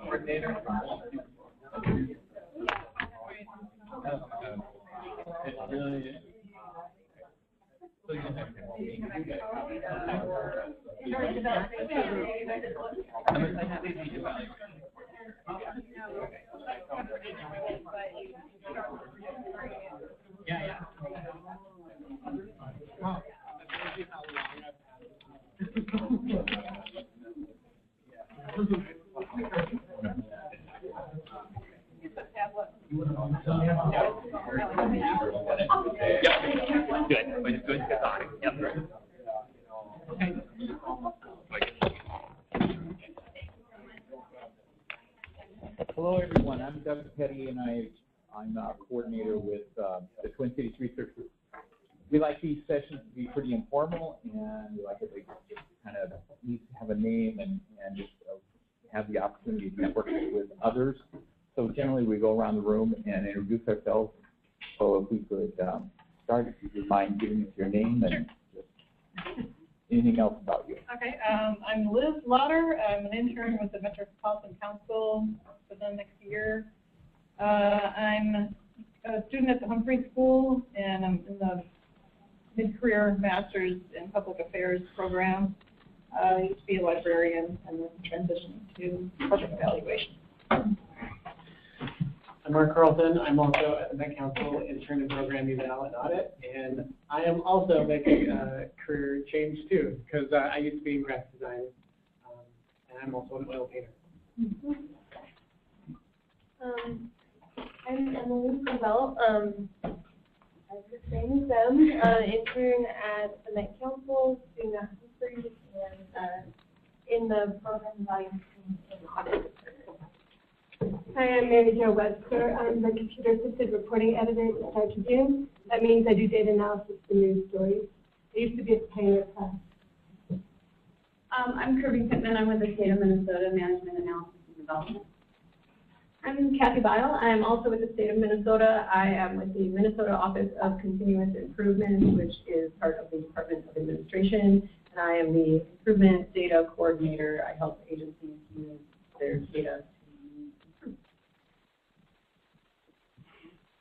Coordinator. Yeah. Good. Yep. Okay. Hello, everyone. I'm Doug Petty, and I'm a coordinator with the Twin Cities Research Group. We like these sessions to be pretty informal, and we like it to kind of each have a name and just have the opportunity to network with others. So generally, we go around the room and introduce ourselves. So if we could start, if you would mind giving us your name and just anything else about you. Okay, I'm Liz Lauder. I'm an intern with the Metropolitan Council for the next year. I'm a student at the Humphrey School, and I'm in the mid-career Master's in Public Affairs program. I used to be a librarian and then transitioned to project evaluation. I'm Mark Carlton. I'm also at the Met Council, intern in program eval and audit, and I am also making a career change too, because I used to be in graphic design, and I'm also an oil painter. I'm Emily Cavell. I'm the same as them, intern at the Met Council, doing the Humphrey, and in the program evaluation and audit. Hi, I'm Mary Jo Webster. I'm the computer-assisted reporting editor at the Star Tribune. That means I do data analysis for news stories. I used to be at the Pioneer Press. I'm Kirby Pittman. I'm with the State of Minnesota Management Analysis and Development. I'm Kathy Bile. I'm also with the State of Minnesota. I am with the Minnesota Office of Continuous Improvement, which is part of the Department of Administration, and I am the Improvement Data Coordinator. I help agencies use their data.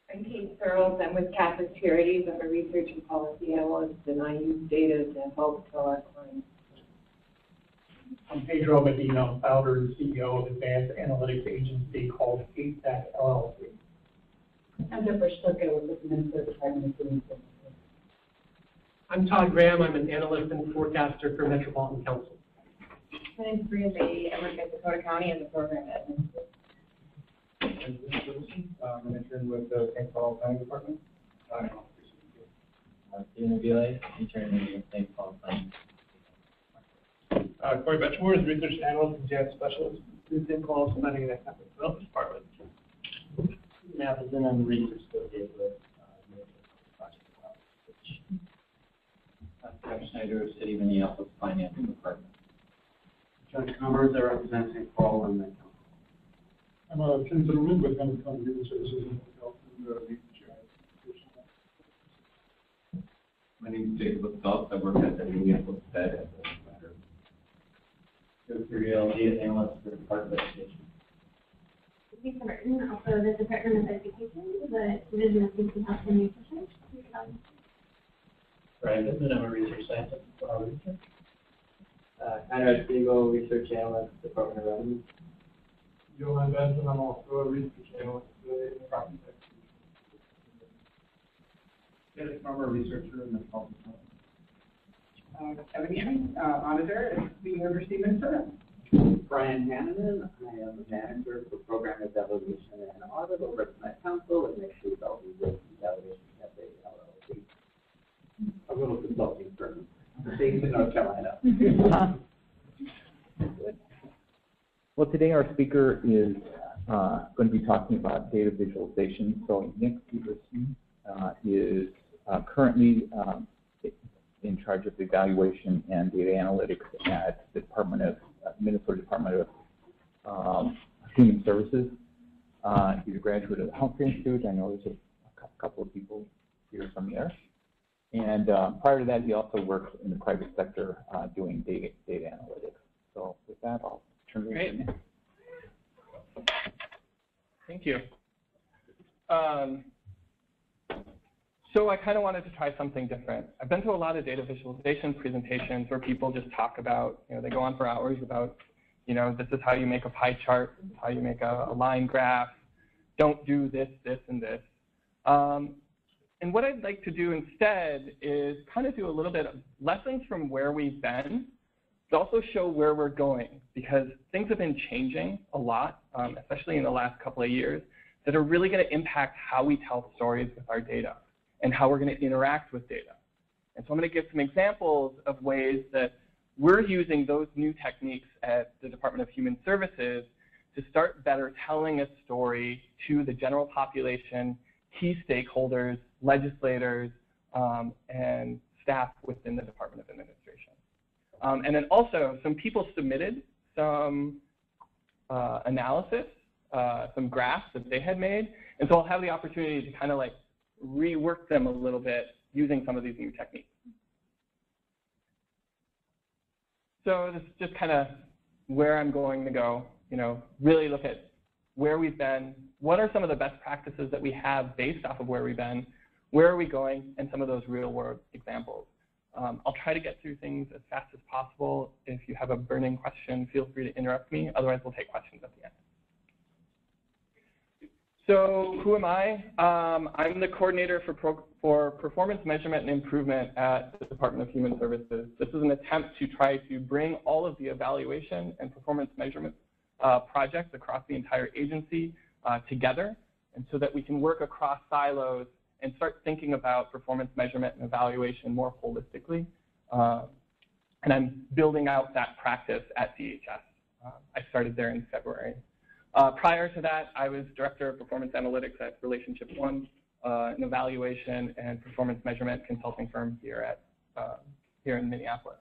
I'm Kate Searles. I'm with Catholic Charities. I'm a research and policy analyst, and I use data to help tell our clients. I'm Pedro Medina, founder and CEO of advanced analytics agency called ASAC LLC. I'm Deborah Stucco with the Minnesota Department of Human Services. I'm Todd Graham. I'm an analyst and forecaster for Metropolitan Council. My name is Bria Beatty. I work at Dakota County as a program administrator. I'm an intern with the St. Paul Planning Department. Stephen Avila, intern in the St. Paul Planning. Corey Betchmore is research analyst and GIS specialist in St. Paul's Planning and Economic Development Department. Matheson, I'm the research associate with Project Development. Jeff Schneider, City of Minneapolis Finance Department. John Combers, I represent St. Paul and Met Council. I'm Tim Zimmerman with Hamilton County Human Services and Health and Research. My name is Jacob Phelps. I work at the Minneapolis Fed as a matter. Data analyst for the Department of Education. Lisa Merton, also the Department of Education, the Division of Food and Health and Nutrition. Brian Goodman, I'm a research scientist for our research. Conrad Spiegel, research analyst, Department of Revenue. Johan Benson, I'm also a research analyst in property tax. Felix Farmer, researcher in the Metropolitan Council. Kevin Ewing, auditor at the University of Minnesota. Brian Hanneman, I am the manager for program evaluation and audit over at the Met Council and actually about the evaluation at the LLC. A little consulting firm based in North Carolina. Well, today our speaker is going to be talking about data visualization. So Nick Peterson is currently in charge of evaluation and data analytics at the Minnesota Department of Human Services. He's a graduate of the Humphrey Institute. I know there's a couple of people here from there. And prior to that, he also worked in the private sector doing data analytics. So with that, I'll Great. Thank you. So I kind of wanted to try something different. I've been to a lot of data visualization presentations where people just talk about, they go on for hours about, this is how you make a pie chart, this is how you make a line graph. Don't do this, this, and this. And what I'd like to do instead is kind of do a little bit of lessons from where we've been, but also show where we're going, because things have been changing a lot, especially in the last couple of years, that are really going to impact how we tell stories with our data and how we're going to interact with data. And so I'm going to give some examples of ways that we're using those new techniques at the Department of Human Services to start better telling a story to the general population, key stakeholders, legislators, and staff within the Department of Administration. And then also, some people submitted some analysis, some graphs that they had made. And so I'll have the opportunity to kind of like rework them a little bit using some of these new techniques. So this is just kind of where I'm going to go, really look at where we've been, what are some of the best practices that we have based off of where we've been, where are we going, and some of those real world examples. I'll try to get through things as fast as possible. If you have a burning question, feel free to interrupt me. Otherwise, we'll take questions at the end. So who am I? I'm the coordinator for performance measurement and improvement at the Department of Human Services. This is an attempt to try to bring all of the evaluation and performance measurement projects across the entire agency together, and so that we can work across silos and start thinking about performance measurement and evaluation more holistically. And I'm building out that practice at DHS. I started there in February. Prior to that, I was Director of Performance Analytics at Relationship One, an evaluation and performance measurement consulting firm here in Minneapolis.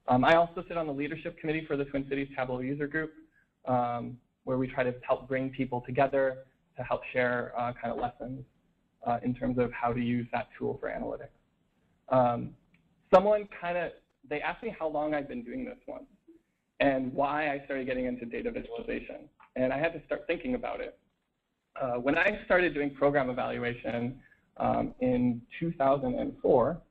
I also sit on the leadership committee for the Twin Cities Tableau User Group, where we try to help bring people together to help share kind of lessons in terms of how to use that tool for analytics. They asked me how long I've been doing this one and why I started getting into data visualization. And I had to start thinking about it. When I started doing program evaluation in 2004,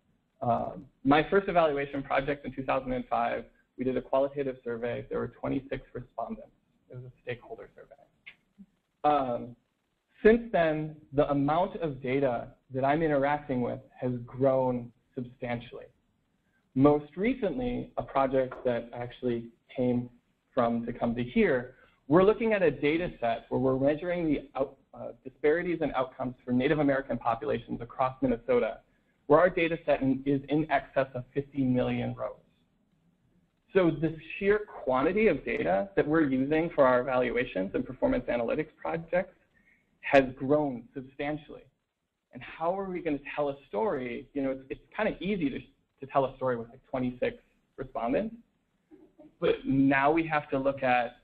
my first evaluation project in 2005, we did a qualitative survey. There were 26 respondents. It was a stakeholder survey. Since then, the amount of data that I'm interacting with has grown substantially. Most recently, a project that actually came to come to here, we're looking at a data set where we're measuring the disparities and outcomes for Native American populations across Minnesota, where our data set is in excess of 50 million rows. So the sheer quantity of data that we're using for our evaluations and performance analytics projects has grown substantially. And how are we going to tell a story? It's kind of easy to tell a story with like 26 respondents, but now we have to look at,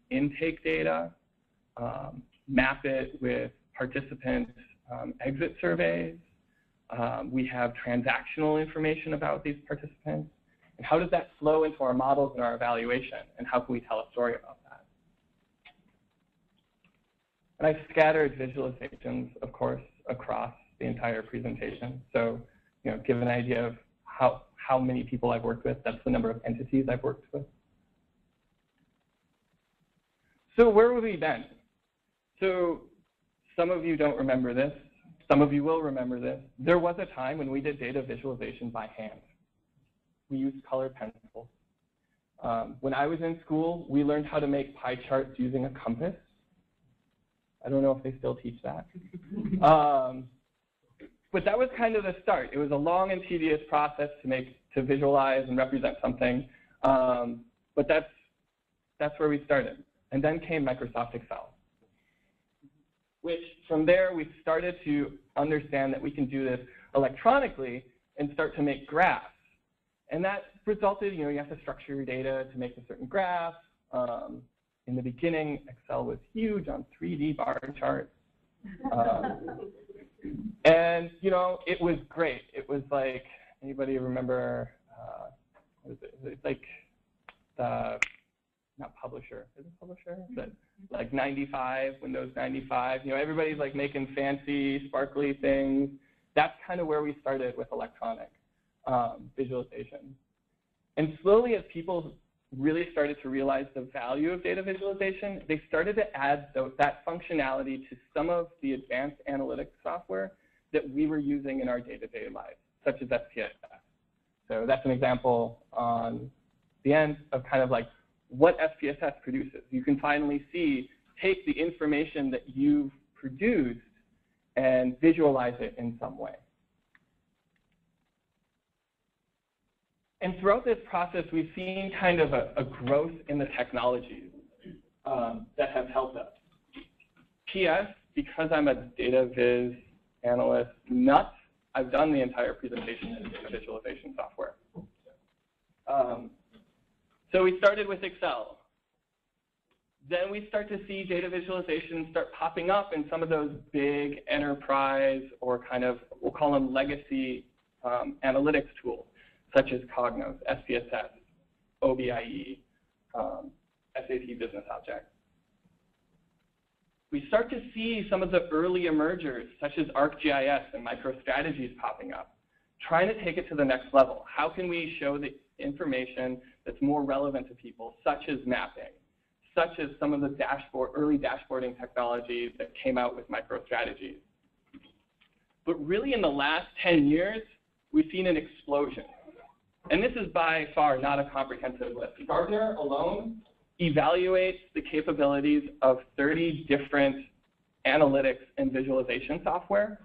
intake data, map it with participant exit surveys. We have transactional information about these participants. And how does that flow into our models and our evaluation? And how can we tell a story about that? And I scattered visualizations, of course, across the entire presentation. So, give an idea of how many people I've worked with. That's the number of entities I've worked with. So where have we been? So some of you don't remember this. Some of you will remember this. There was a time when we did data visualization by hand. We used colored pencils. When I was in school, we learned how to make pie charts using a compass. I don't know if they still teach that. But that was kind of the start. It was a long and tedious process to visualize and represent something. But that's where we started. And then came Microsoft Excel, which from there we started to understand that we can do this electronically and start to make graphs. And that resulted, you have to structure your data to make a certain graph. In the beginning, Excel was huge on 3D bar charts. And, it was great. It was like, anybody remember, what is it? It's like the not publisher, is it publisher? But like 95, Windows 95, you know, everybody's like making fancy, sparkly things. That's kind of where we started with electronic visualization. And slowly, as people really started to realize the value of data visualization, they started to add that functionality to some of the advanced analytics software that we were using in our day-to-day lives, such as SPSS. So that's an example on the end of kind of like what SPSS produces. You can finally see, take the information that you've produced and visualize it in some way. And throughout this process, we've seen kind of a growth in the technologies that have helped us. PS, because I'm a data viz analyst nut, I've done the entire presentation in data visualization software. So we started with Excel. Then we start to see data visualization start popping up in some of those big enterprise or kind of, we'll call them legacy analytics tools, such as Cognos, SPSS, OBIE, SAP Business Object. We start to see some of the early emergers, such as ArcGIS and MicroStrategies popping up, trying to take it to the next level. How can we show the information that's more relevant to people, such as mapping, such as some of the early dashboarding technologies that came out with MicroStrategies. But really in the last 10 years, we've seen an explosion. And this is by far not a comprehensive list. Gartner alone evaluates the capabilities of 30 different analytics and visualization software.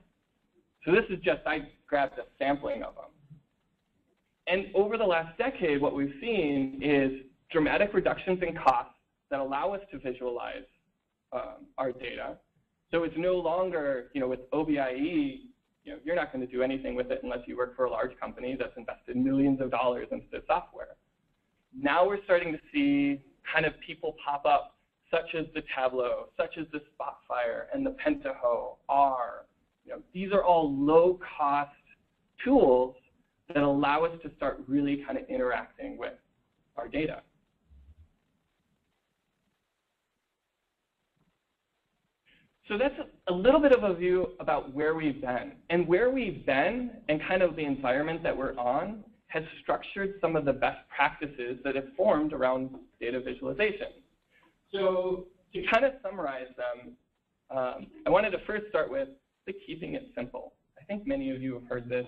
So this is just, I grabbed a sampling of them. And over the last decade, what we've seen is dramatic reductions in costs that allow us to visualize our data. So it's no longer, you know, with OBIE, you know, you're not going to do anything with it unless you work for a large company that's invested millions of dollars into the software. Now we're starting to see kind of people pop up, such as the Tableau, such as the Spotfire, and the Pentaho, R. You know, these are all low-cost tools that allow us to start really kind of interacting with our data. So that's a little bit of a view about where we've been. And where we've been and kind of the environment that we're on has structured some of the best practices that have formed around data visualization. So to kind of summarize them, I wanted to first start with the keeping it simple. I think many of you have heard this.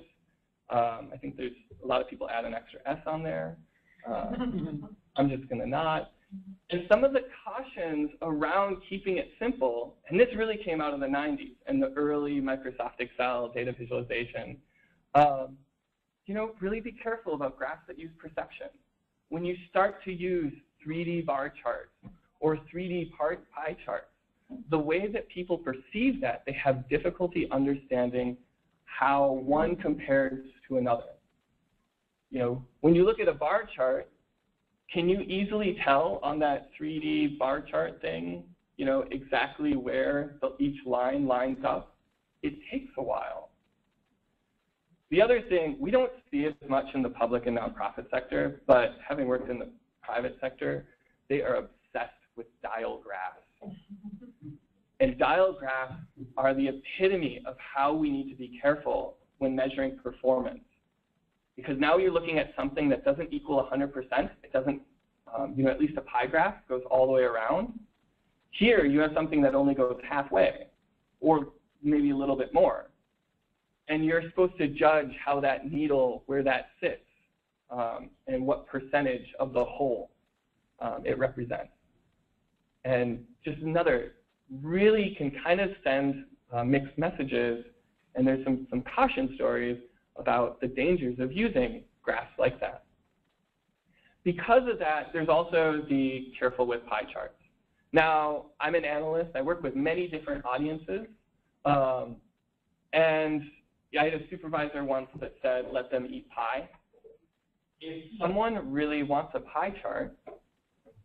I think there's a lot of people add an extra S on there. I'm just going to not. And some of the cautions around keeping it simple, and this really came out of the 90s and the early Microsoft Excel data visualization. You know, really be careful about graphs that use perception. When you start to use 3D bar charts or 3D pie charts, the way that people perceive that, they have difficulty understanding how one compares to another. You know, when you look at a bar chart, can you easily tell on that 3D bar chart thing, you know, exactly where each line lines up? It takes a while. The other thing, we don't see it as much in the public and nonprofit sector, but having worked in the private sector, they are obsessed with dial graphs. And dial graphs are the epitome of how we need to be careful when measuring performance. Because now you're looking at something that doesn't equal 100%. It doesn't, you know, at least a pie graph goes all the way around. Here, you have something that only goes halfway, or maybe a little bit more. And you're supposed to judge how that needle, where that sits, and what percentage of the whole it represents. And just another, really can kind of send mixed messages, and there's some caution stories about the dangers of using graphs like that. Because of that, there's also the careful with pie charts. Now, I'm an analyst. I work with many different audiences. And I had a supervisor once that said, let them eat pie. If someone really wants a pie chart,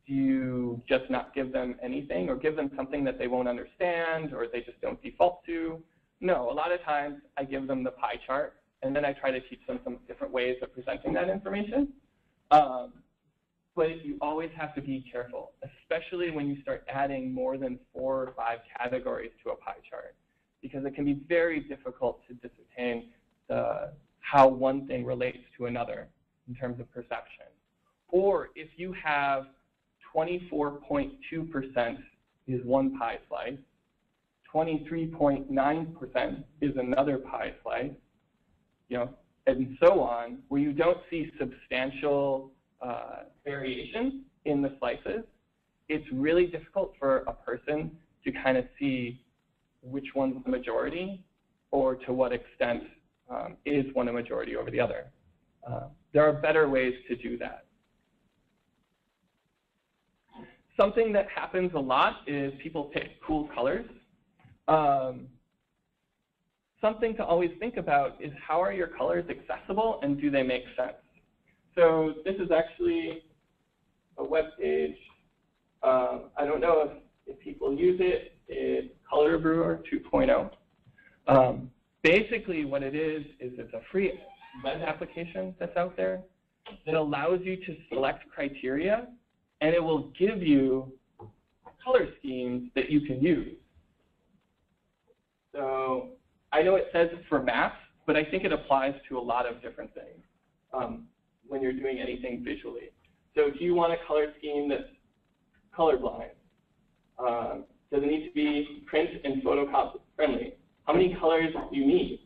do you just not give them anything or give them something that they won't understand or they just don't default to? No, a lot of times I give them the pie chart, and then I try to teach them some different ways of presenting that information. But but you always have to be careful, especially when you start adding more than 4 or 5 categories to a pie chart, because it can be very difficult to ascertain how one thing relates to another in terms of perception. Or if you have 24.2% is one pie slice, 23.9% is another pie slice, and so on, where you don't see substantial variation in the slices, it's really difficult for a person to kind of see which one's the majority or to what extent is one a majority over the other. There are better ways to do that. Something that happens a lot is people pick cool colors. Something to always think about is how are your colors accessible and do they make sense? So this is actually a web page. I don't know if people use it. It's Color Brewer 2.0. Basically what it is it's a free web application that's out there that allows you to select criteria, and it will give you color schemes that you can use. So I know it says it's for maps, but I think it applies to a lot of different things when you're doing anything visually. So do you want a color scheme that's colorblind? Does it need to be print and photocopy friendly? How many colors do you need?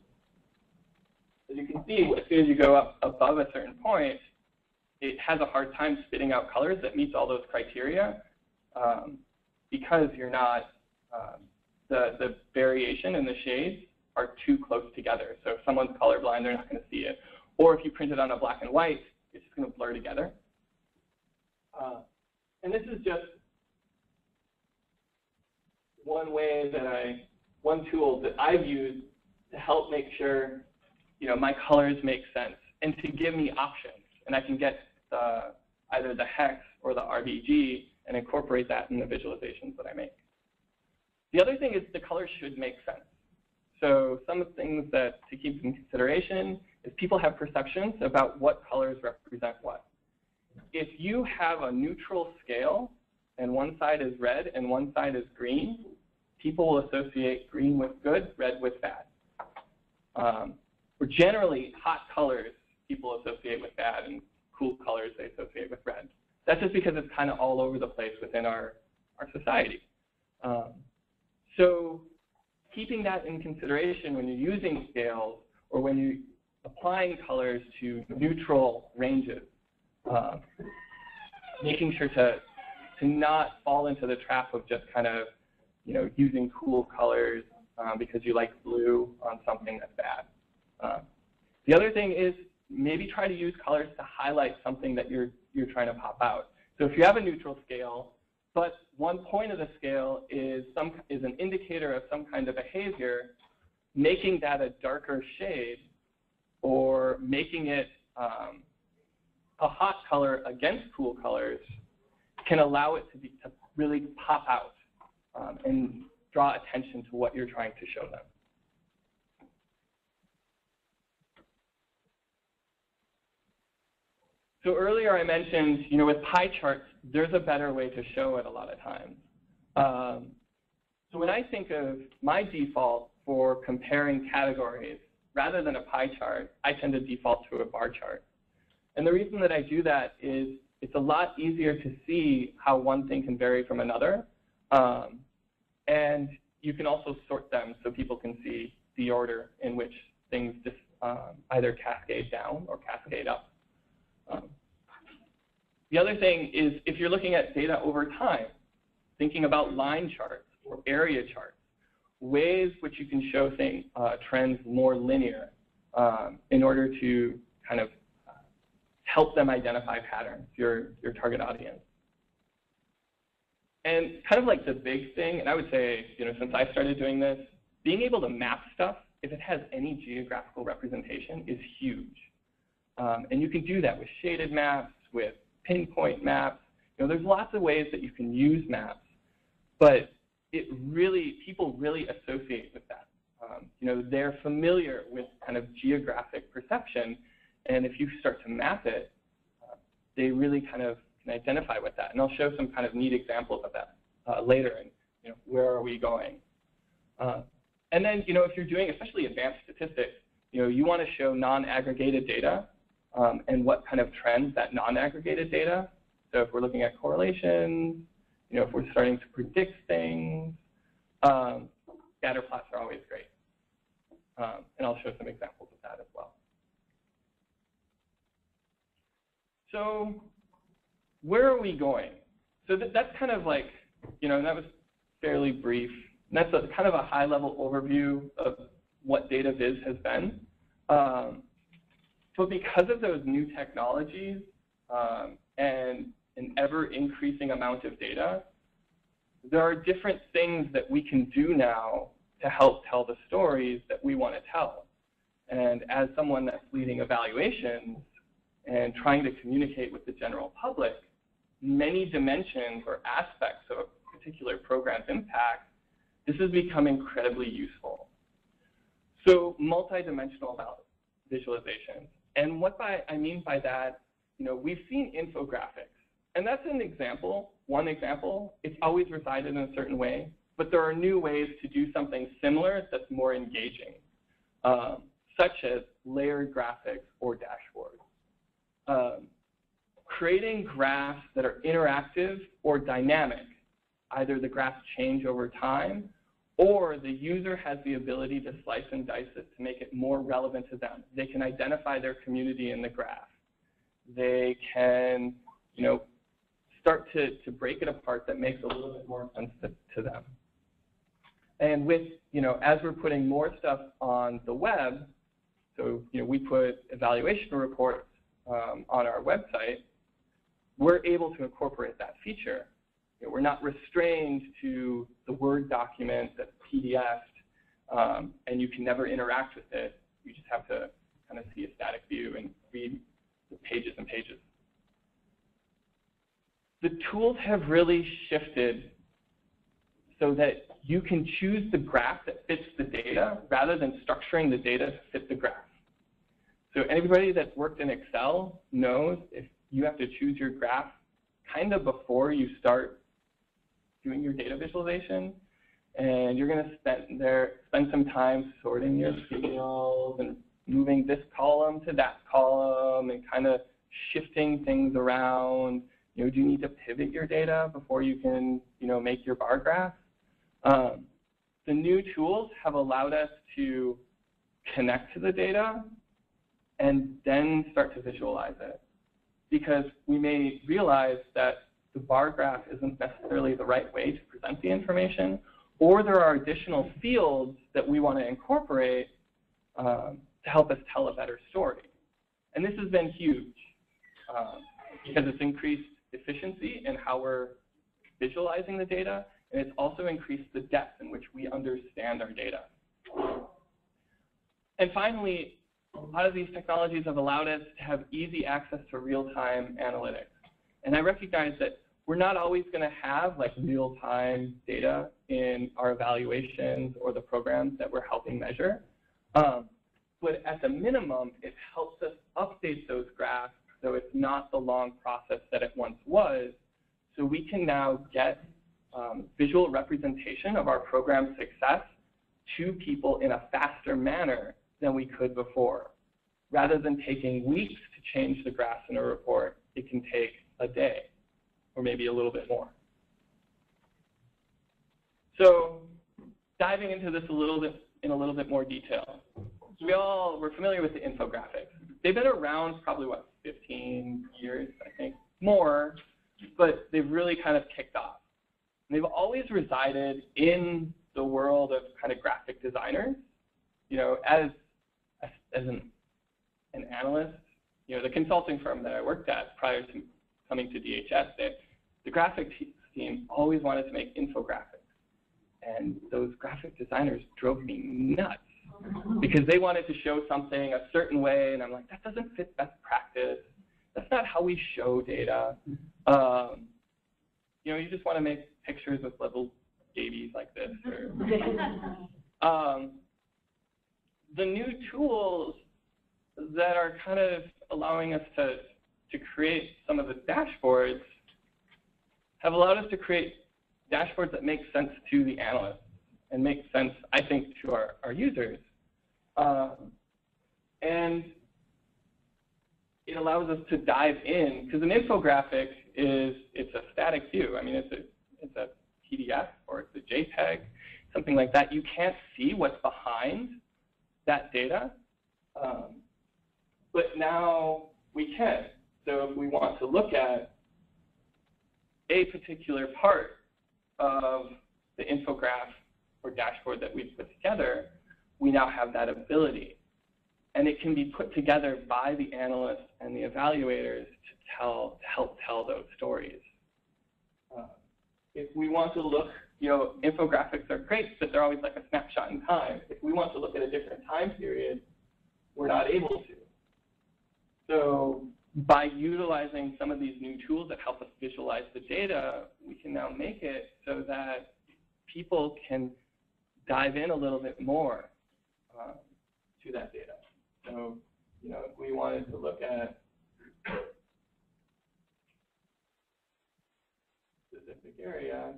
As you can see, as soon as you go up above a certain point, it has a hard time spitting out colors that meets all those criteria because you're not, the variation in the shades are too close together. So if someone's colorblind, they're not going to see it. Or if you print it on a black and white, it's just going to blur together. And this is just one tool that I've used to help make sure, my colors make sense and to give me options. And I can get either the hex or the RBG and incorporate that in the visualizations that I make. The other thing is the colors should make sense. So some of the things that to keep in consideration is people have perceptions about what colors represent what. If you have a neutral scale and one side is red and one side is green, people will associate green with good, red with bad. Or generally, hot colors people associate with bad and cool colors they associate with red. That's just because it's kind of all over the place within our society. So keeping that in consideration when you're using scales or when you're applying colors to neutral ranges, making sure to not fall into the trap of just kind of, using cool colors because you like blue on something that's bad. The other thing is maybe try to use colors to highlight something that you're trying to pop out. So if you have a neutral scale, but one point of the scale is an indicator of some kind of behavior, making that a darker shade or making it a hot color against cool colors can allow it to really pop out and draw attention to what you're trying to show them. So earlier I mentioned, with pie charts, there's a better way to show it a lot of times. So when I think of my default for comparing categories, rather than a pie chart, I tend to default to a bar chart. And the reason that I do that is it's a lot easier to see how one thing can vary from another. And you can also sort them so people can see the order in which things just either cascade down or cascade up. The other thing is if you're looking at data over time, thinking about line charts or area charts, ways which you can show things, trends more linear in order to kind of help them identify patterns, your target audience. And kind of like the big thing, and I would say, since I started doing this, being able to map stuff, if it has any geographical representation, is huge. And you can do that with shaded maps, with pinpoint maps. There's lots of ways that you can use maps, but people really associate with that. They're familiar with kind of geographic perception, and if you start to map it, they really kind of can identify with that. And I'll show some kind of neat examples of that later, and where are we going. And then, if you're doing especially advanced statistics, you want to show non-aggregated data and what kind of trends that non-aggregated data. So if we're looking at correlations, if we're starting to predict things, scatter plots are always great. And I'll show some examples of that as well. So where are we going? So that's kind of like, that was fairly brief. And that's kind of a high-level overview of what data viz has been. But because of those new technologies and an ever-increasing amount of data, there are different things that we can do now to help tell the stories that we want to tell. And as someone that's leading evaluations and trying to communicate with the general public, many dimensions or aspects of a particular program's impact, this has become incredibly useful. So multidimensional visualization. And what I mean by that, we've seen infographics. And that's an example, one example. It's always resided in a certain way, but there are new ways to do something similar that's more engaging, such as layered graphics or dashboards. Creating graphs that are interactive or dynamic. Either the graphs change over time, or the user has the ability to slice and dice it to make it more relevant to them. They can identify their community in the graph. They can, start to break it apart that makes a little bit more sense to them. And with, as we're putting more stuff on the web, so, we put evaluation reports on our website, we're able to incorporate that feature. We're not restrained to the Word document that's PDF'd, and you can never interact with it. You just have to kind of see a static view and read the pages and pages. The tools have really shifted so that you can choose the graph that fits the data rather than structuring the data to fit the graph. So anybody that's worked in Excel knows if you have to choose your graph kind of before you start doing your data visualization, and you're going to spend some time sorting your fields and moving this column to that column and kind of shifting things around. Do you need to pivot your data before you can, make your bar graph? The new tools have allowed us to connect to the data and then start to visualize it, because we may realize that the bar graph isn't necessarily the right way to present the information, or there are additional fields that we want to incorporate to help us tell a better story. And this has been huge because it's increased efficiency in how we're visualizing the data, and it's also increased the depth in which we understand our data. And finally, a lot of these technologies have allowed us to have easy access to real-time analytics. And I recognize that we're not always going to have real-time data in our evaluations or the programs that we're helping measure. But at the minimum, it helps us update those graphs so it's not the long process that it once was. So we can now get visual representation of our program success to people in a faster manner than we could before. Rather than taking weeks to change the graphs in a report, it can take a day or maybe a little bit more. So diving into this in a little bit more detail. We're familiar with the infographics. They've been around probably, 15 years, I think, more, but they've really kind of kicked off. And they've always resided in the world of kind of graphic designers. As an analyst, the consulting firm that I worked at prior to coming to DHS, the graphic team always wanted to make infographics. And those graphic designers drove me nuts because they wanted to show something a certain way, and I'm like, that doesn't fit best practice. That's not how we show data. You just want to make pictures with little babies like this. The new tools that are kind of allowing us to to create some of the dashboards have allowed us to create dashboards that make sense to the analysts and make sense, I think, to our users. And it allows us to dive in, because an infographic it's a static view. I mean, it's a PDF or it's a JPEG, something like that. You can't see what's behind that data, but now we can. So if we want to look at a particular part of the infograph or dashboard that we've put together, we now have that ability. And it can be put together by the analysts and the evaluators to help tell those stories. If we want to look, infographics are great, but they're always like a snapshot in time. If we want to look at a different time period, we're not able to. So by utilizing some of these new tools that help us visualize the data, we can now make it so that people can dive in a little bit more to that data. So, if we wanted to look at a specific area,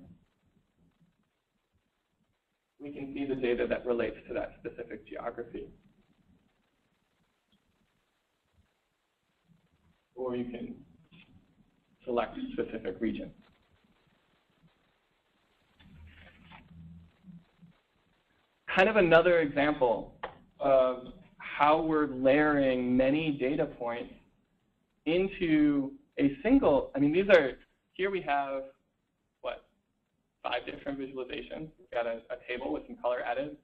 we can see the data that relates to that specific geography. Or you can select a specific region. Kind of another example of how we're layering many data points into a single, here we have, 5 different visualizations. We've got a table with some color added,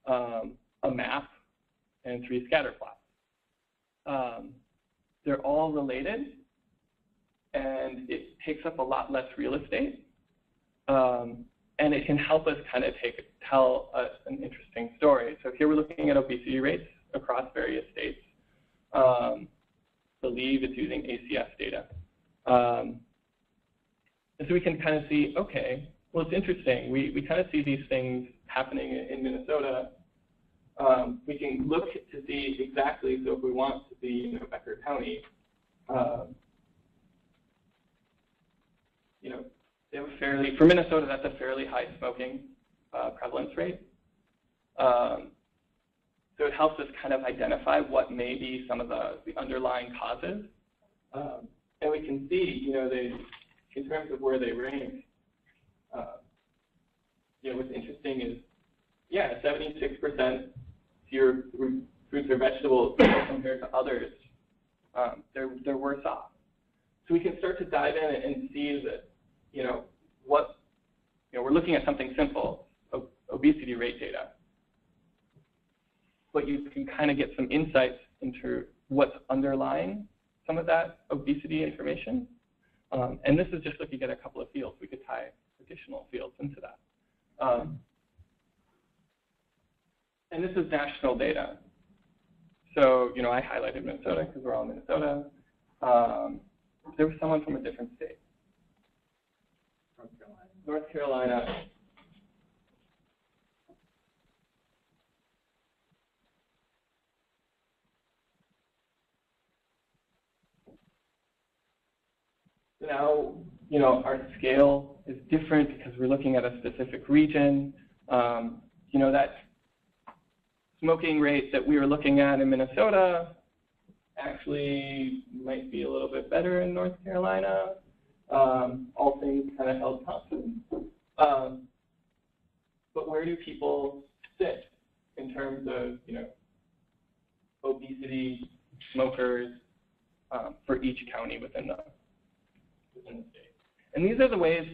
a map, and 3 scatter plots. They're all related, and it takes up a lot less real estate, and it can help us kind of tell an interesting story. So here we're looking at obesity rates across various states. Believe it's using ACS data. And so we can kind of see, okay, well, it's interesting. We kind of see these things happening in Minnesota. We can look to see exactly, so if we want to see Becker County, they have for Minnesota, that's a fairly high smoking prevalence rate. So it helps us kind of identify what may be some of the underlying causes. And we can see, in terms of where they rank, what's interesting is, 76% fewer fruits or vegetables compared to others. They're worse off. So we can start to dive in and see that, we're looking at something simple, obesity rate data. But you can kind of get some insights into what's underlying some of that obesity information. And this is just looking at a couple of fields. We could tie additional fields into that. And this is national data. So, I highlighted Minnesota because we're all in Minnesota. There was someone from a different state. North Carolina. Now, our scale is different because we're looking at a specific region. That smoking rate that we were looking at in Minnesota actually might be a little bit better in North Carolina. All things kind of held constant. But where do people sit in terms of, obesity, smokers, for each county within the state? And these are the ways,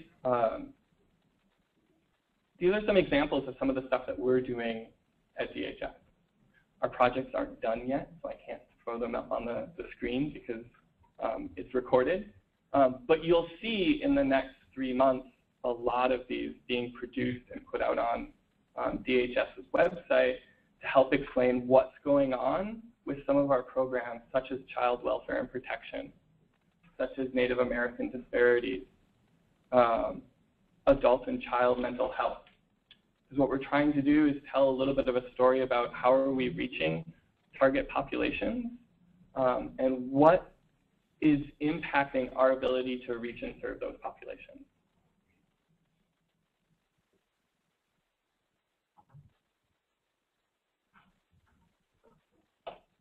these are some examples of some of the stuff that we're doing at DHS. Our projects aren't done yet, so I can't throw them up on the screen because it's recorded. But you'll see in the next 3 months a lot of these being produced and put out on DHS's website to help explain what's going on with some of our programs, such as child welfare and protection, such as Native American disparities, adult and child mental health. Because what we're trying to do is tell a little bit of a story about how are we reaching target populations, and what is impacting our ability to reach and serve those populations.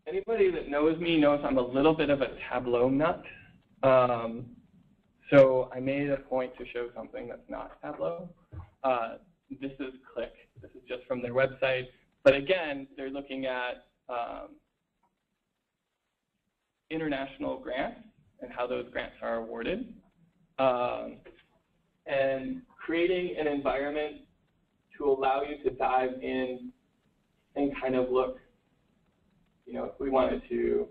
Anybody that knows me knows I'm a little bit of a Tableau nut. So I made a point to show something that's not Tableau. This is Click. This is just from their website. But again, they're looking at international grants and how those grants are awarded, and creating an environment to allow you to dive in and kind of look, you know, if we wanted to,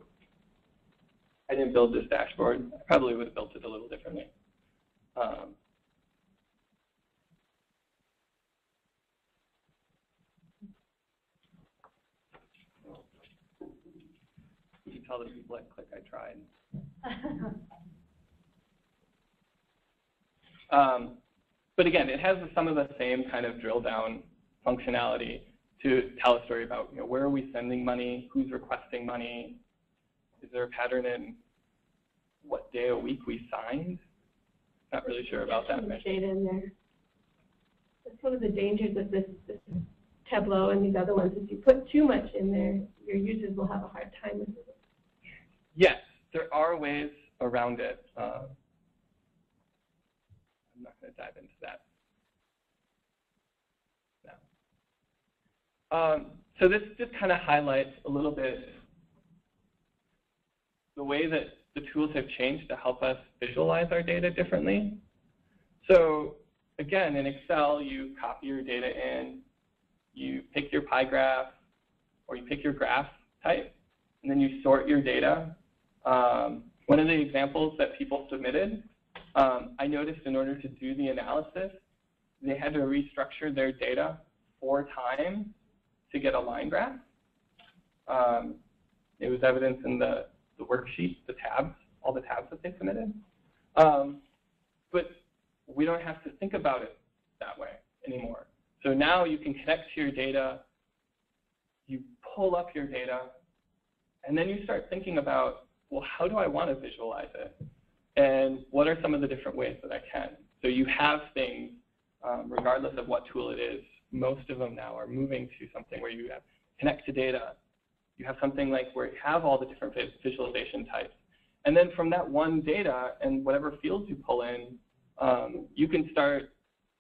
I didn't build this dashboard. I probably would have built it a little differently. You can tell the people at Click I tried. But again, it has some of the same kind of drill down functionality to tell a story about, you know, where are we sending money, who's requesting money, is there a pattern in what day a week we signed? Not really sure about that. Data in there. That's one of the dangers of this Tableau and these other ones. If you put too much in there, your users will have a hard time with it. Yes, there are ways around it. I'm not going to dive into that now. So this just kind of highlights a little bit the way that the tools have changed to help us visualize our data differently. So again, in Excel, you copy your data in, you pick your pie graph, or you pick your graph type, and then you sort your data. One of the examples that people submitted, I noticed in order to do the analysis, they had to restructure their data 4 times to get a line graph. It was evidence in the worksheet, the tabs, all the tabs that they submitted. But we don't have to think about it that way anymore. So now you can connect to your data, you pull up your data, and then you start thinking about, well, how do I want to visualize it? And what are some of the different ways that I can? So you have things, regardless of what tool it is, most of them now are moving to something where you have connect to data. You have something like where you have all the different visualization types. And then from that one data and whatever fields you pull in, you can start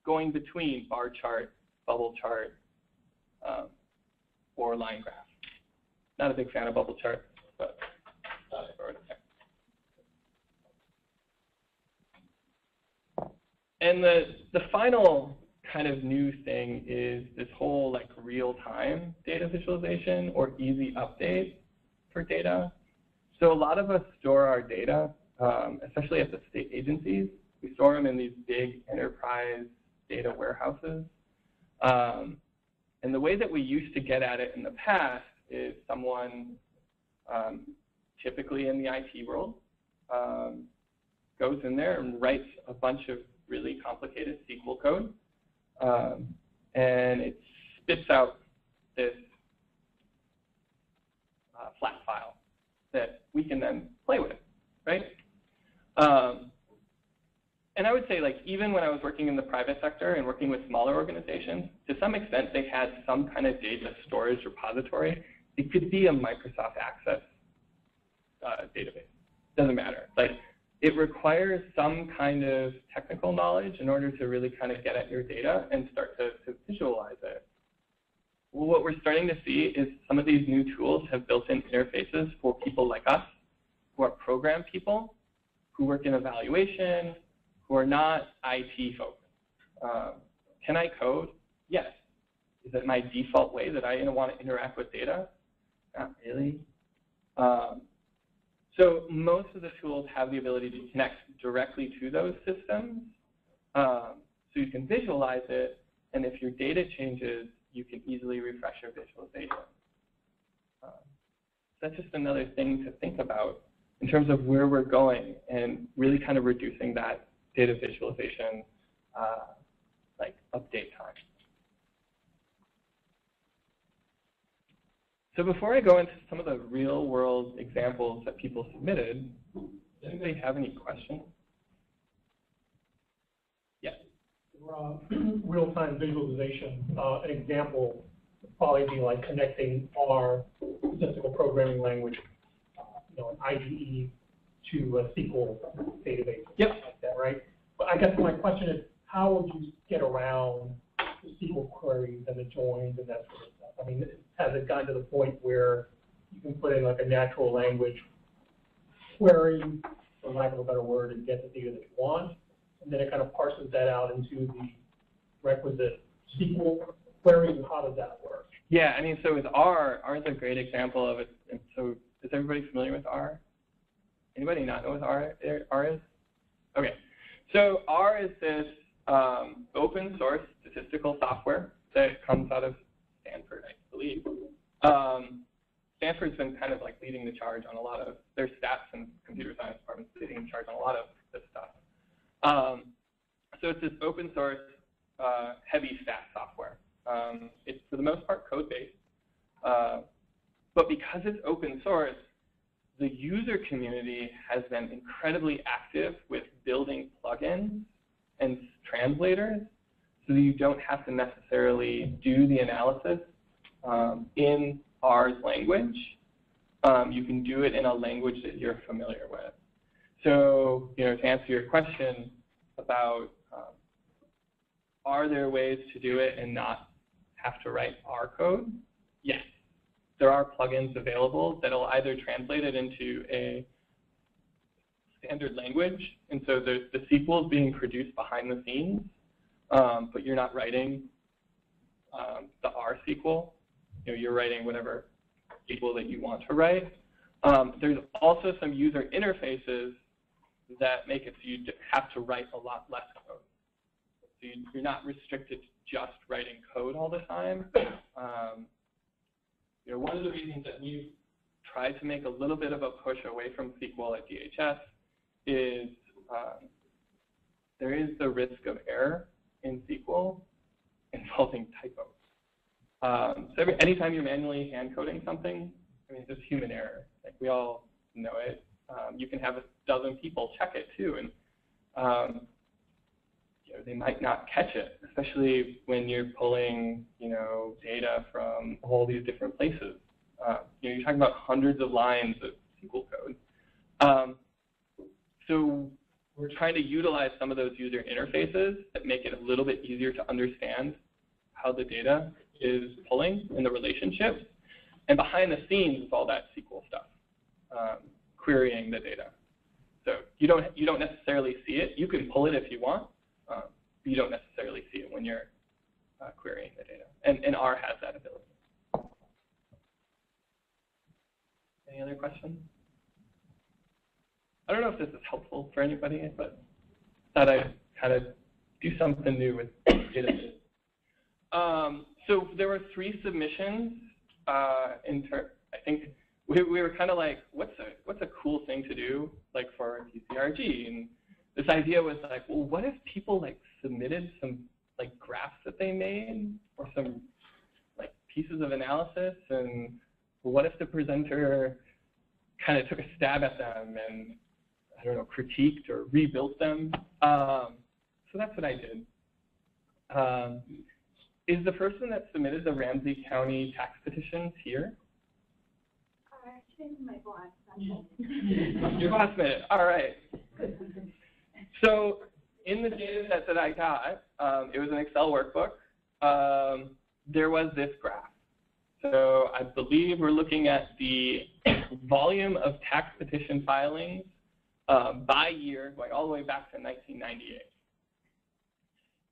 going between bar chart, bubble chart, or line graph. Not a big fan of bubble charts, but and the final kind of new thing is this whole like real-time data visualization or easy update for data. So a lot of us store our data, especially at the state agencies. We store them in these big enterprise data warehouses. And the way that we used to get at it in the past is someone, typically in the IT world, goes in there and writes a bunch of really complicated SQL code. And it spits out this flat file that we can then play with, right? And I would say, like, even when I was working in the private sector and working with smaller organizations, to some extent they had some kind of data storage repository. It could be a Microsoft Access database. Doesn't matter. Like, it requires some kind of technical knowledge in order to really kind of get at your data and start to visualize it. Well, what we're starting to see is some of these new tools have built-in interfaces for people like us, who are program people, who work in evaluation, who are not IT focused. Can I code? Yes. Is it my default way that I want to interact with data? Not really. So most of the tools have the ability to connect directly to those systems. So you can visualize it, and if your data changes, you can easily refresh your visualization. That's just another thing to think about in terms of where we're going and really kind of reducing that data visualization like update time. So before I go into some of the real world examples that people submitted, Does anybody have any questions? Yes. Real-time visualization, an example would probably be like connecting our statistical programming language, an IDE to a SQL database. Yep. Like that, right? But I guess my question is, how would you get around the SQL queries and the joins and that sort of stuff? I mean, has it gotten to the point where you can put in like a natural language query, for lack of a better word, and get the data that you want, and then it kind of parses that out into the requisite SQL queries, and how does that work? Yeah, I mean, so with R is a great example of it. And so is everybody familiar with R? Anybody not know what R is? Okay, so R is this open source statistical software that comes out of Stanford, I believe. Stanford's been kind of like leading the charge on a lot of their stats and computer science departments leading the charge on a lot of this stuff. So it's this open source heavy stat software. It's for the most part code-based, but because it's open source, the user community has been incredibly active with building plugins and translators so that you don't have to necessarily do the analysis in R's language. You can do it in a language that you're familiar with. So, to answer your question about are there ways to do it and not have to write R code? Yes. There are plugins available that will either translate it into a standard language, and so the SQL is being produced behind the scenes, but you're not writing the R SQL. You're writing whatever SQL that you want to write. There's also some user interfaces that make it so you have to write a lot less code. So you're not restricted to just writing code all the time. One of the reasons that we've tried to make a little bit of a push away from SQL at DHS is there is the risk of error in SQL involving typos. So anytime you're manually hand coding something, I mean, it's just human error. Like, we all know it. You can have a dozen people check it too, and they might not catch it, especially when you're pulling, data from all these different places. You're talking about hundreds of lines of SQL code. So we're trying to utilize some of those user interfaces that make it a little bit easier to understand how the data is pulling in the relationships. And behind the scenes is all that SQL stuff, querying the data. So you don't necessarily see it. You can pull it if you want. You don't necessarily see it when you're querying the data. And R has that ability. Any other questions? I don't know if this is helpful for anybody, but thought I'd kind of do something new with data. So there were 3 submissions. I think we were kind of like, what's a cool thing to do, like for TCRG? And this idea was like, well, what if people like submitted some like graphs that they made or some like pieces of analysis, and what if the presenter kind of took a stab at them and, I don't know, critiqued or rebuilt them? So that's what I did. Is the person that submitted the Ramsey County tax petitions here? Actually, my boss. Your boss made it. All right. So in the data set that I got, it was an Excel workbook. There was this graph. So I believe we're looking at the volume of tax petition filings by year, going all the way back to 1998.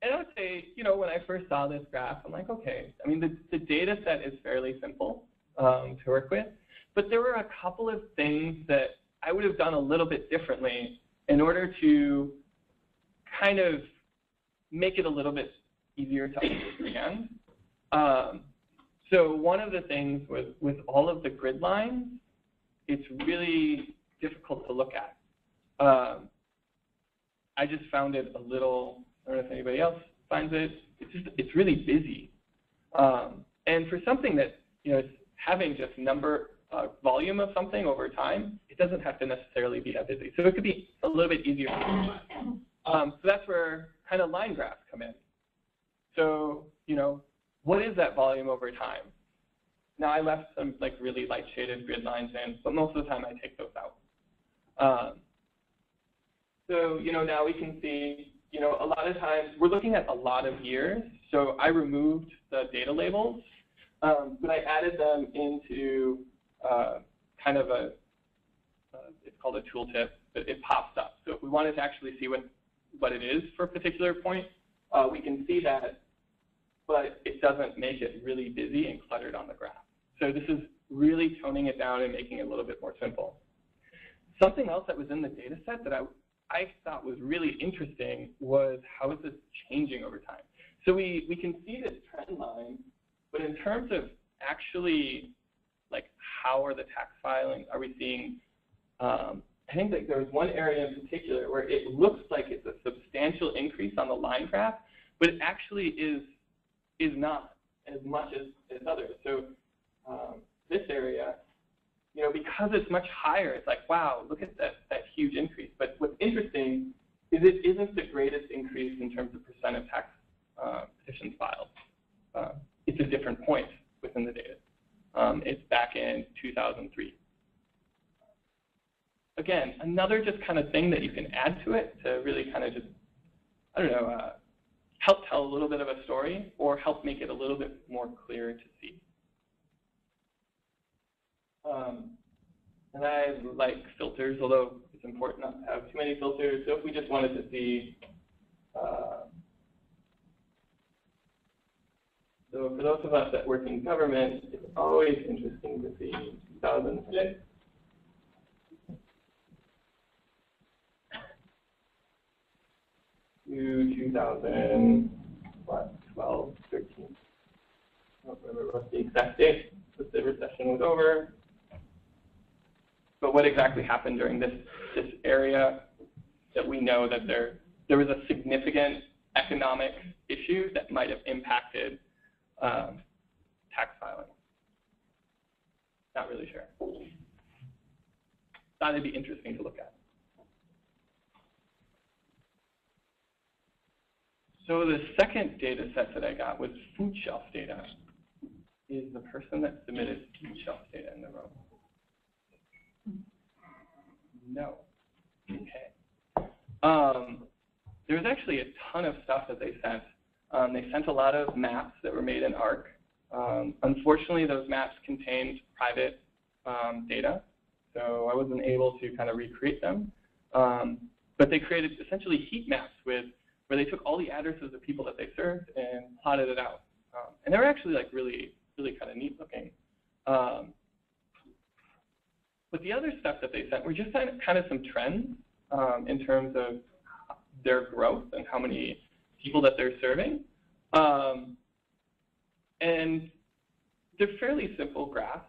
And I would say, when I first saw this graph, I'm like, okay, I mean, the data set is fairly simple to work with, but there were a couple of things that I would have done a little bit differently in order to kind of make it a little bit easier to understand. So one of the things with all of the grid lines, it's really difficult to look at. I just found it a little, I don't know if anybody else finds it, it's really busy. And for something that, is having just volume of something over time, it doesn't have to necessarily be that busy. So it could be a little bit easier to visualize. So that's where kind of line graphs come in. So, you know, what is that volume over time? Now, I left some like really light shaded grid lines in, but most of the time I take those out. So, you know, now we can see, you know, a lot of times we're looking at a lot of years. So I removed the data labels, but I added them into kind of a, it's called a tooltip, but it pops up. So if we wanted to actually see what it is for a particular point, we can see that, but it doesn't make it really busy and cluttered on the graph. So this is really toning it down and making it a little bit more simple. Something else that was in the data set that I thought was really interesting was how is this changing over time? So we can see this trend line, but in terms of actually, like, how are the tax filings, are we seeing, I think that there's one area in particular where it looks like it's a substantial increase on the line graph, but it actually is not as much as others. So this area, you know, because it's much higher, it's like, wow, look at that huge increase. But what's interesting is it isn't the greatest increase in terms of percent of tax petitions filed. It's a different point within the data. It's back in 2003. Again, another just kind of thing that you can add to it to really kind of just, I don't know, help tell a little bit of a story or help make it a little bit more clear to see. And I like filters, although it's important not to have too many filters. So if we just wanted to see, so for those of us that work in government, it's always interesting to see 2006. To 2012, 13. I don't remember what the exact date, but the recession was over. But what exactly happened during this area that we know that there was a significant economic issue that might have impacted tax filing? Not really sure. Thought it'd be interesting to look at. So the second data set that I got was food shelf data. Is the person that submitted food shelf data in the room? No. Okay. There was actually a ton of stuff that they sent. They sent a lot of maps that were made in ARC. Unfortunately, those maps contained private data, so I wasn't able to kind of recreate them. But they created essentially heat maps where they took all the addresses of people that they served and plotted it out. And they were actually like really kind of neat looking. But the other stuff that they sent were just kind of some trends in terms of their growth and how many people that they're serving. And they're fairly simple graphs.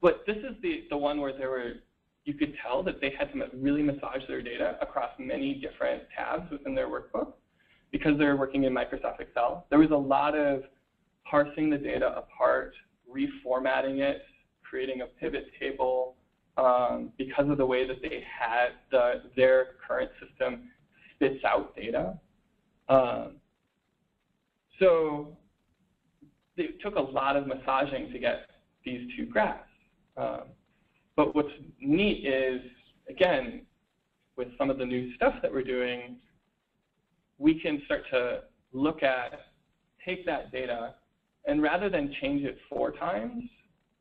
But this is the one where you could tell that they had to really massage their data across many different tabs within their workbook because they're working in Microsoft Excel. There was a lot of parsing the data apart, reformatting it, creating a pivot table because of the way that they had their current system spits out data. So it took a lot of massaging to get these two graphs. But what's neat is, again, with some of the new stuff that we're doing, we can start to look at, take that data, and rather than change it 4 times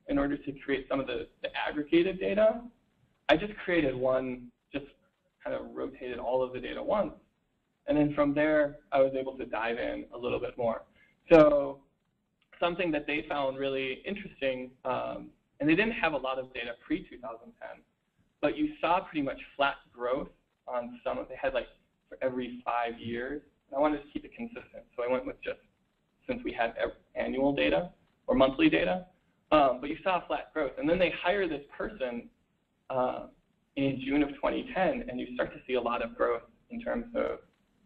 in order to create some of the aggregated data, I just created one, just kind of rotated all of the data once. And then from there, I was able to dive in a little bit more. So something that they found really interesting, and they didn't have a lot of data pre-2010, but you saw pretty much flat growth on some. They had like for every 5 years. And I wanted to keep it consistent, so I went with just, since we had annual data or monthly data, but you saw flat growth. And then they hire this person in June of 2010, and you start to see a lot of growth in terms of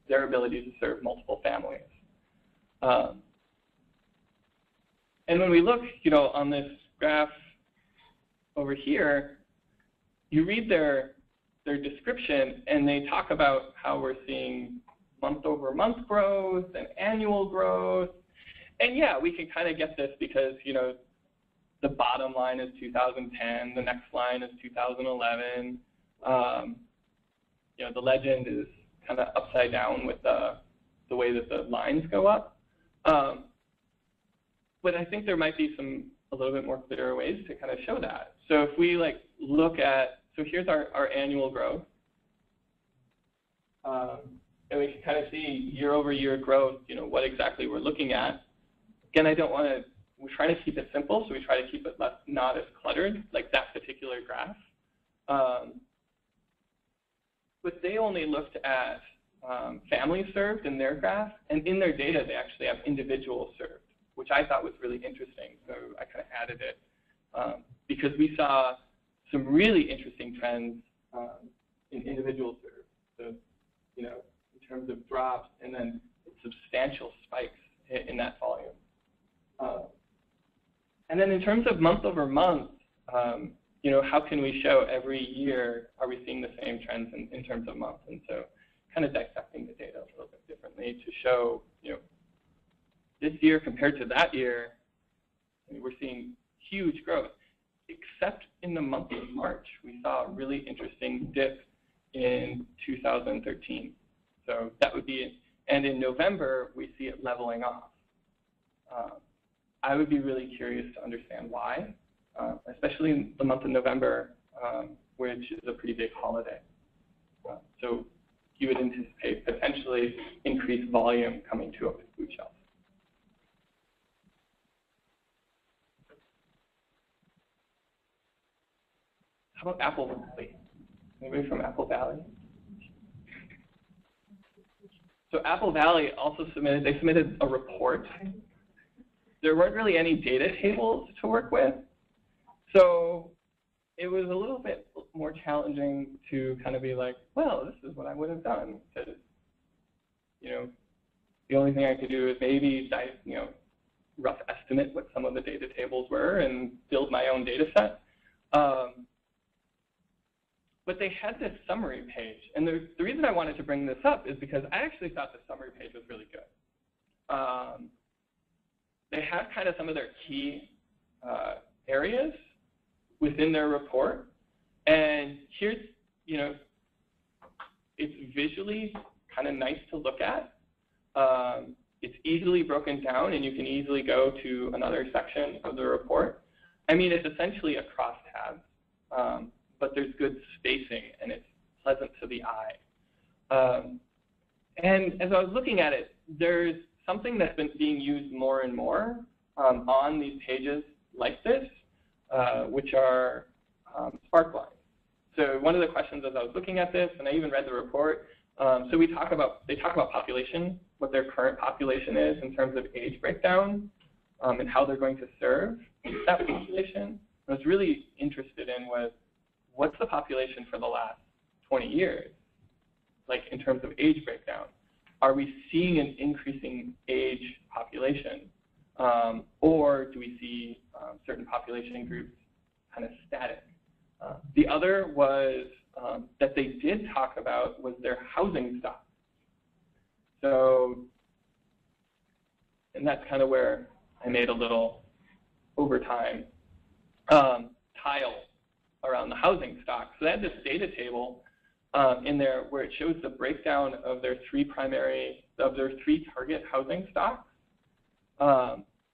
their ability to serve multiple families. And when we look, on this graph over here, you read their description, and they talk about how we're seeing month-over-month growth and annual growth. And yeah, we can kind of get this because, you know, the bottom line is 2010, the next line is 2011. You know, the legend is kind of upside down with the way that the lines go up. But I think there might be a little bit more clearer ways to kind of show that. So if we like look at, so here's our annual growth. And we can kind of see year-over-year growth, you know, what exactly we're looking at. Again, we're trying to keep it simple, so we try to keep it not as cluttered, like that particular graph. But they only looked at families served in their graph, and in their data, they actually have individuals served, which I thought was really interesting, so I kind of added it. Because we saw some really interesting trends in individuals served. So, you know, in terms of drops, and then substantial spikes in that volume. And then in terms of month over month, you know, how can we show every year, are we seeing the same trends in terms of months? And so kind of dissecting the data a little bit differently to show, you know, this year compared to that year, I mean, we're seeing huge growth. Except in the month of March, we saw a really interesting dip in 2013. So that would be it. And in November, we see it leveling off. I would be really curious to understand why, especially in the month of November, which is a pretty big holiday. So you would anticipate potentially increased volume coming to a food shelf. How about Apple Valley? Anybody from Apple Valley? So Apple Valley also submitted a report. There weren't really any data tables to work with. So it was a little bit more challenging to kind of be like, well, this is what I would have done. Because, you know, the only thing I could do is maybe, you know, rough estimate what some of the data tables were and build my own data set. But they had this summary page. And the reason I wanted to bring this up is because I actually thought the summary page was really good. They have kind of some of their key areas within their report. And here's, you know, it's visually kind of nice to look at. It's easily broken down, and you can easily go to another section of the report. I mean, it's essentially a crosstabs. But there's good spacing, and it's pleasant to the eye. And as I was looking at it, there's something that's been being used more and more on these pages like this, which are sparklines. So one of the questions as I was looking at this, and I even read the report, so they talk about population, what their current population is in terms of age breakdown, and how they're going to serve that population. What I was really interested in was, what's the population for the last 20 years, like in terms of age breakdown? Are we seeing an increasing age population? Or do we see certain population groups kind of static? The other was that they did talk about was their housing stock. So, and that's kind of where I made a little overtime tile around the housing stock. So they had this data table in there where it shows the breakdown of their three target housing stocks.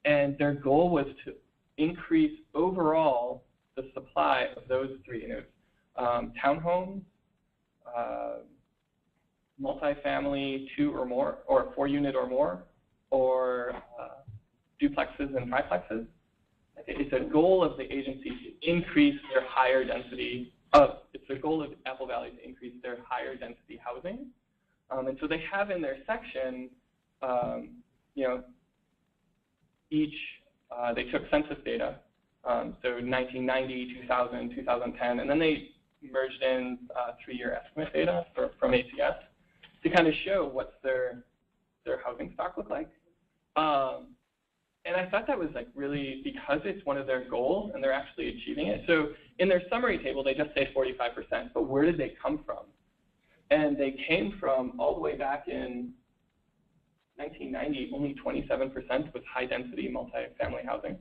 And their goal was to increase overall the supply of those three. And it was townhomes, multifamily 2 or more, or 4 unit or more, or duplexes and triplexes. It's a goal of the agency to increase their higher density. It's a goal of Apple Valley to increase their higher density housing. And so they have in their section, you know, they took census data, so 1990, 2000, 2010, and then they merged in 3-year estimate data from ACS to kind of show what's their housing stock look like. And I thought that was like really, because it's one of their goals and they're actually achieving it. So in their summary table, they just say 45%, but where did they come from? And they came from all the way back in 1990, only 27% was high density multifamily housing.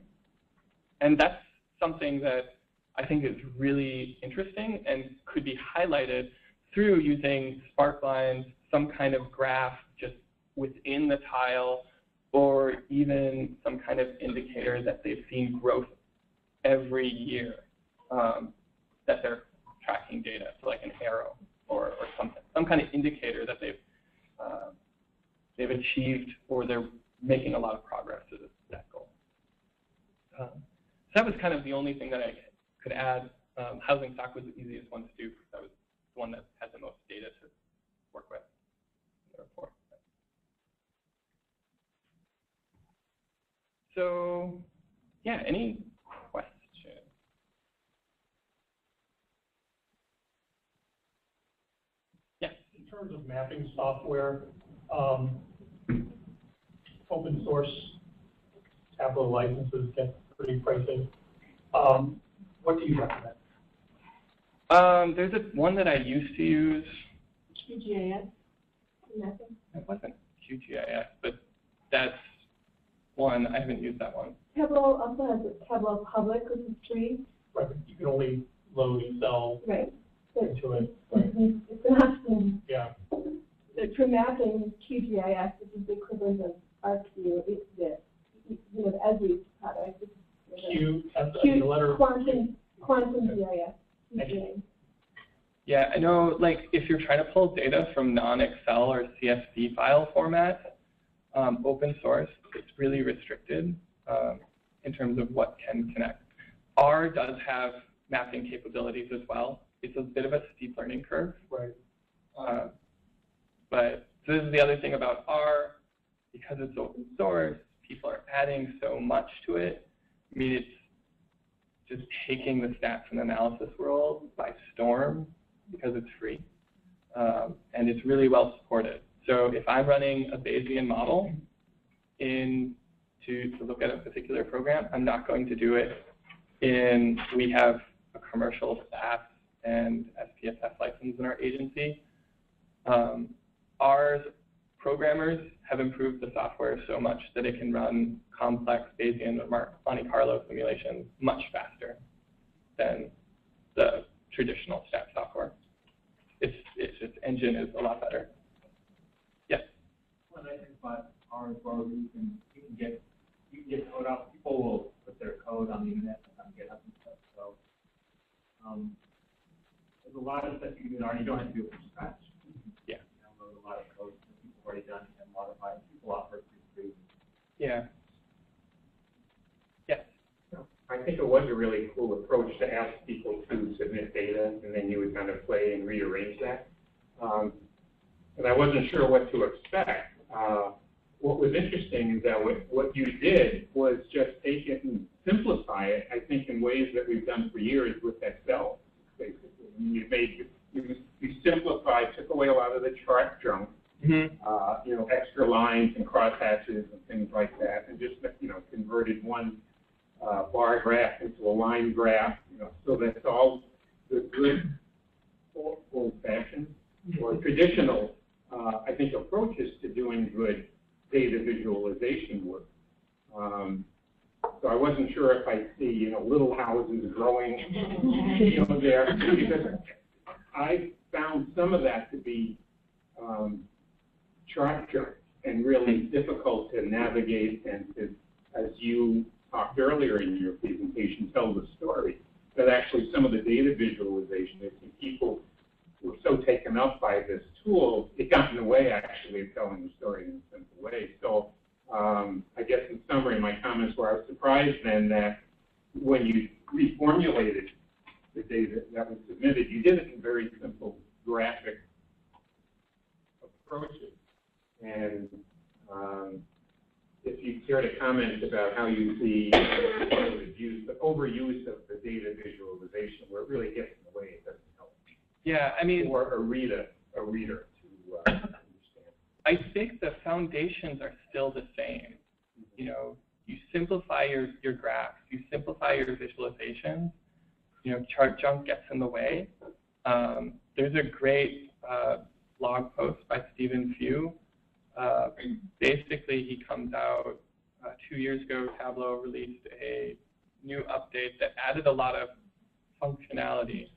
And that's something that I think is really interesting and could be highlighted through using sparklines, some kind of graph just within the tile, or even some kind of indicator that they've seen growth every year, that they're tracking data, so like an arrow or something, some kind of indicator that they've achieved or they're making a lot of progress to that goal. So that was kind of the only thing that I could add. Housing stock was the easiest one to do because that was the one that had the most data to work with in the report. So, yeah, any questions? Yes. In terms of mapping software, open source Tableau licenses get pretty pricey. What do you recommend? There's one that I used to use. QGIS. Nothing. It wasn't QGIS, but that's one. I haven't used that one. Tableau also has a Tableau Public, which is free. Right, you can only load Excel Right. into it. Right. It's an option. Yeah. For mapping QGIS, which is the equivalent of ArcView, it's the Esri product. Q, the letter. Quantum GIS. QGIS. Yeah, I know, like, if you're trying to pull data from non-Excel or CSV file format, open source, it's really restricted in terms of what can connect. R does have mapping capabilities as well. It's a bit of a steep learning curve. Right. But so this is the other thing about R, because it's open source, people are adding so much to it. I mean, it's just taking the stats and analysis world by storm because it's free. And it's really well supported. So if I'm running a Bayesian model to look at a particular program, I'm not going to do it we have a commercial staff and SPSS license in our agency. Our programmers have improved the software so much that it can run complex Bayesian or Monte Carlo simulations much faster than the traditional stat software. Its engine is a lot better. Yes. One I think about R as well, you can get code out. People will put their code on the internet and on GitHub and stuff. So there's a lot of stuff you can do in R. You don't have to do it from scratch. Yeah. You download a lot of code that people have already done and modify it. People offer it for free. Yeah. Yes. I think it was a really cool approach to ask people to submit data, and then you would kind of play and rearrange that. And I wasn't sure what to expect. What was interesting is that what you did was just take it and simplify it, I think, in ways that we've done for years with Excel, basically. You simplified, took away a lot of the chart junk, extra lines and crosshatches and things like that, and just, converted one bar graph into a line graph, so that's all the good old-fashioned or traditional, I think, approaches to doing good data visualization work. So I wasn't sure if I see, little houses growing, there, because I found some of that to be chart and really difficult to navigate and to, as you talked earlier in your presentation, tell the story. That actually some of the data visualization, if people were so taken up by this tool, it got in the way, actually, of telling the story in a simple way. So I guess in summary, my comments were I was surprised then that when you reformulated the data that was submitted, you did it in very simple graphic approaches. And if you care to comment about how you see the overuse of the data visualization, where it really gets in the way, it doesn't help. Yeah, I mean, or a reader to understand. I think the foundations are still the same. you simplify your graphs, you simplify your visualizations, you know, chart junk gets in the way. There's a great blog post by Stephen Few. Basically, he comes out 2 years ago, Tableau released a new update that added a lot of functionality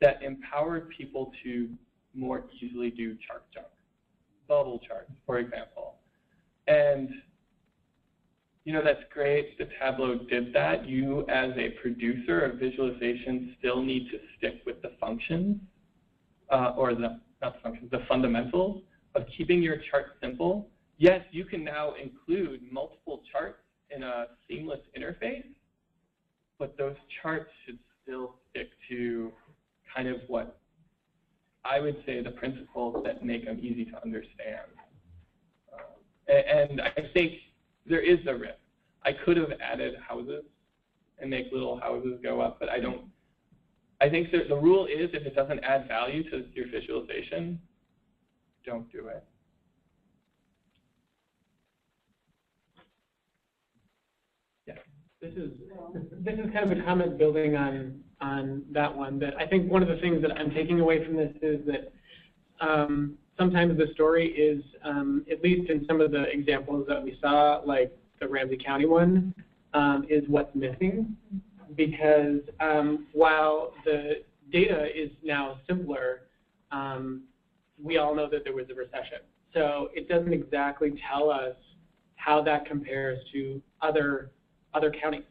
that empowered people to more easily do chart junk, bubble charts, for example. And you know, that's great that Tableau did that. You, as a producer of visualization, still need to stick with the functions, or not the functions, the fundamentals of keeping your chart simple. Yes, you can now include multiple charts in a seamless interface, but those charts should still stick to kind of what I would say the principles that make them easy to understand. And I think there is a risk. I could have added houses and make little houses go up, but I don't. I think that the rule is if it doesn't add value to your visualization, don't do it. Yeah. This is kind of a comment building on that one, that I think one of the things that I'm taking away from this is that sometimes the story is, at least in some of the examples that we saw, like the Ramsey County one, is what's missing. Because while the data is now simpler, we all know that there was a recession. So it doesn't exactly tell us how that compares to other counties.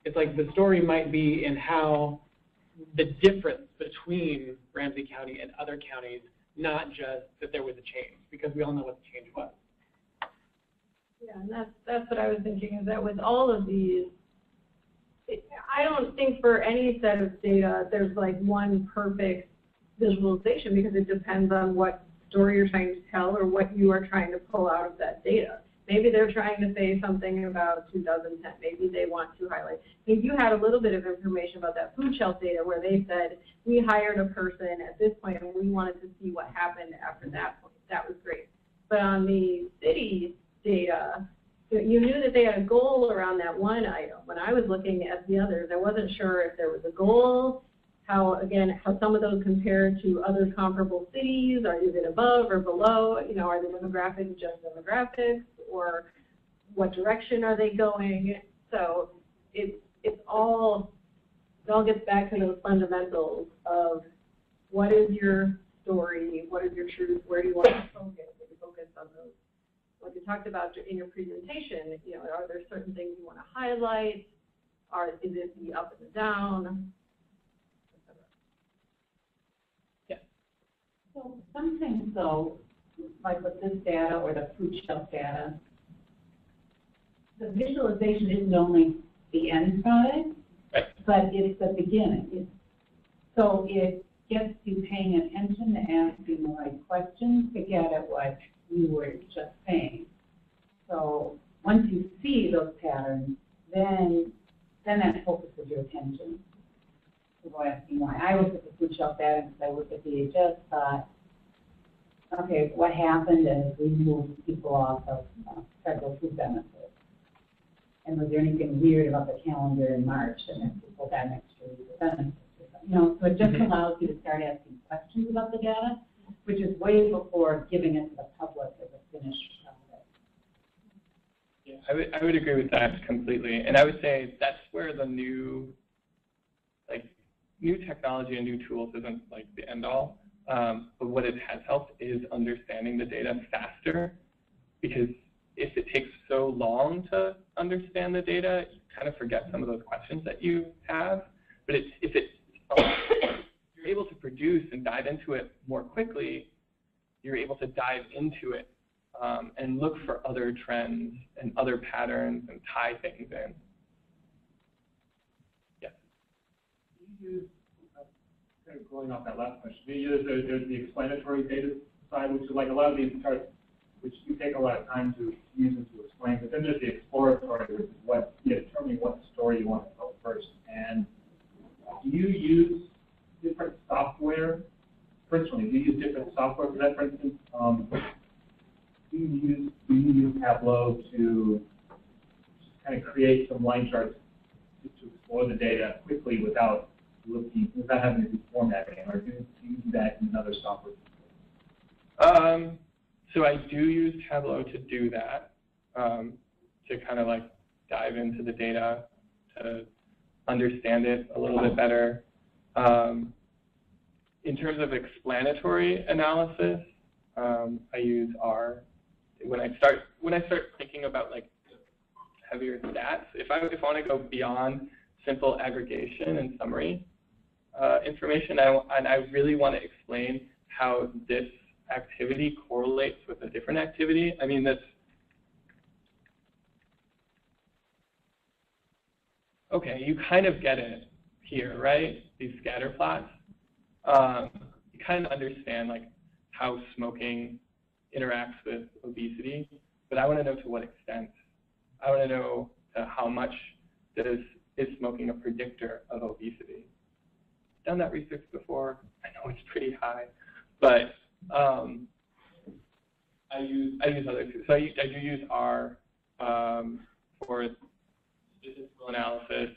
It's like the story might be in how the difference between Ramsey County and other counties, not just that there was a change, because we all know what the change was. Yeah, and that's what I was thinking, is that with all of these, I don't think for any set of data there's like one perfect visualization, because it depends on what story you're trying to tell or what you are trying to pull out of that data. Maybe they're trying to say something about 2010. Maybe they want to highlight. If you had a little bit of information about that food shelf data where they said, we hired a person at this point and we wanted to see what happened after that point, that was great. But on the city data, you knew that they had a goal around that one item. When I was looking at the others, I wasn't sure if there was a goal, how some of those compare to other comparable cities, or is it above or below? You know, are the demographics just demographics, or what direction are they going? So it all gets back to those fundamentals of what is your story, what is your truth, where do you want to focus? If you focus on those, like you talked about in your presentation, you know, are there certain things you want to highlight? Is it the up and the down? So sometimes, though, like with this data or the food shelf data, the visualization isn't only the end product, but it's the beginning. So it gets you paying attention to asking the right questions to get at what you were just saying. So once you see those patterns, then that focuses your attention. People asking why. I looked at the food shelf data because I looked at DHS, thought, okay, what happened is we moved people off of federal food benefits. And was there anything weird about the calendar in March and then people got an extra week of benefits? You know, so it just allows you to start asking questions about the data, which is way before giving it to the public as a finished product. Yeah, I would agree with that completely. And I would say that's where the new technology and new tools isn't like the end all. But what it has helped is understanding the data faster, because if it takes so long to understand the data, you kind of forget some of those questions that you have. But if you're able to produce and dive into it more quickly, you're able to dive into it and look for other trends and other patterns and tie things in. Yes? Do you use, kind of going off that last question, do you use the explanatory data side, which is like a lot of these charts, which you take a lot of time to use and to explain, but then there's the exploratory, which is what determining what story you want to tell first. And do you use different software? Personally, do you use different software for that? For instance, do you use Tableau to kind of create some line charts to explore the data quickly without having to do formatting, or do you do that in another software? So I do use Tableau to do that, to kind of like dive into the data, to understand it a little bit better. In terms of explanatory analysis, I use R. When I start thinking about like heavier stats, if I want to go beyond simple aggregation and summary information, and I really want to explain how this activity correlates with a different activity. I mean, okay, you kind of get it here, right? These scatter plots. You kind of understand like how smoking interacts with obesity, but I want to know to what extent. I want to know how much is smoking a predictor of obesity. Done that research before. I know it's pretty high, but I use other tools. So I do use R for statistical analysis.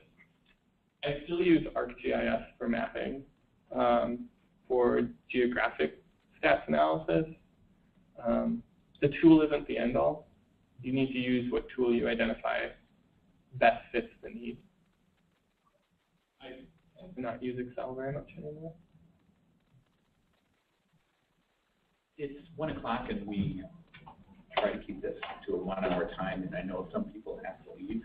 I still use ArcGIS for mapping, for geographic stats analysis. The tool isn't the end all. You need to use what tool you identify best fits the need. I do not use Excel very much anymore. It's 1 o'clock, and we try to keep this to a 1 hour time, and I know some people have to leave.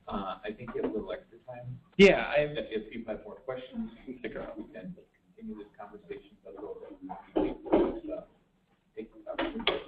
I think we have a little extra time. Yeah, If people have more questions, we can continue this conversation. Otherwise, take this opportunity.